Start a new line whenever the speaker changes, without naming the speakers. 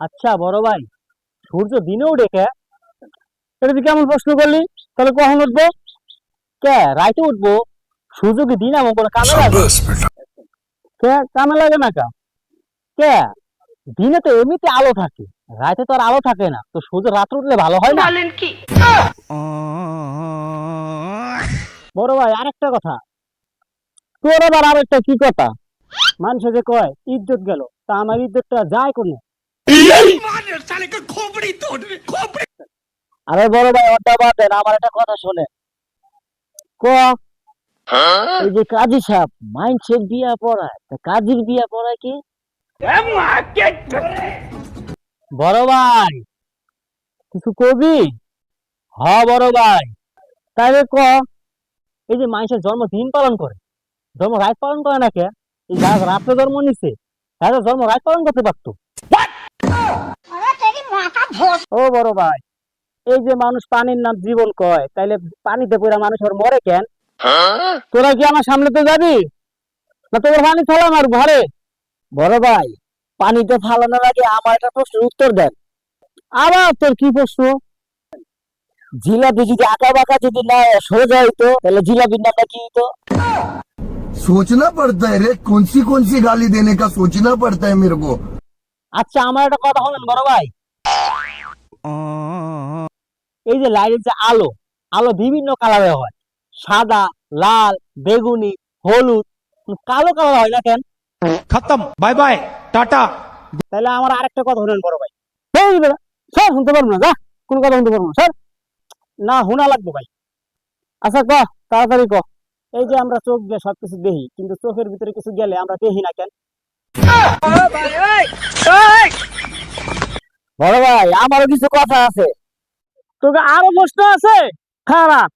আচ্ছা বড় ভাই, সূর্য দিনে উঠে কে? এটা তুই কেমন প্রশ্ন করলি? তাহলে কখন উঠবো? কে রাইতে উঠবো? সূর্য কি দিন এমন কোনো কামে লাগে? কে কামে লাগে না কা? কে দিনে তো এমনিতে আলো থাকে, রাতে তো আর আলো থাকে না, তো সূর্য রাত্রে উঠলে ভালো হয় না?
বলেন কি?
বড় ভাই আরেকটা কথা, তোর আবার আরেকটা কি কথা? মানুষে যে কয় ইজ্জত গেল, তা আমার ইজ্জতটা যায় কোনে? আরে বড় ভাই ওটা বাদ দেন, আমার একটা কথা শোনে। ক এই যে কাজী সাহেব মাইনষের বিয়া পড়ায়, তা কাজীর বিয়া পড়ায় কি? বড় ভাই কিছু কবি? হ বড় ভাই, তাহলে ক এই যে মানুষের জন্ম দিন পালন করে, জন্ম রাত পালন করে না কে? এই যারা রাত্রে জন্ম নিছে তারা জন্ম রাত পালন করতে পারতো। ও বড় ভাই, এই যে মানুষ পানির নাম জীবন কয়, তাইলে পানিতে পড়া মানুষ আর মরে কেন? তোরা কি আমার সামনে তো যাবি, না তোর পানি ফেলা আমার ঘরে? বড় ভাই পানিতে ফালানোর আগে আমার একটা প্রশ্নের উত্তর দেন। আবার তোর কি প্রশ্ন? জিলাপি যদি আঁকা বাঁকা যদি না সোজা হইতো, তাহলে জিলাপির নামটা কি হইতো?
सोचना पड़ता है रे कौन सी गाली देने का सोचना पड़ता है मेरे को।
আচ্ছা আমার একটা কথা বলেন বড় ভাই, এই যে লাইটের যে আলো, আলো বিভিন্ন কালারের হয়, সাদা, লাল, বেগুনি, হলুদ, কালো কালার হয় না কেন?
खत्म बाय बाय टाटा।
তাহলে আমার আরেকটা কথা শুনেন বড় ভাই। এই বেটা, স্যার শুনতে পারবো না, যা কোন কথা শুনতে পারবো না স্যার, না শোনা লাগবে ভাই। আচ্ছা ক, তাড়াতাড়ি ক। এই যে আমরা চোখ দিয়ে সবকিছু দেখি, কিন্তু চোখের ভিতরে কিছু গেলে আমরা দেখি না কেন? বড় ভাই আমারও কিছু কথা আছে। তোকে আরো প্রশ্ন আছে? খারাপ।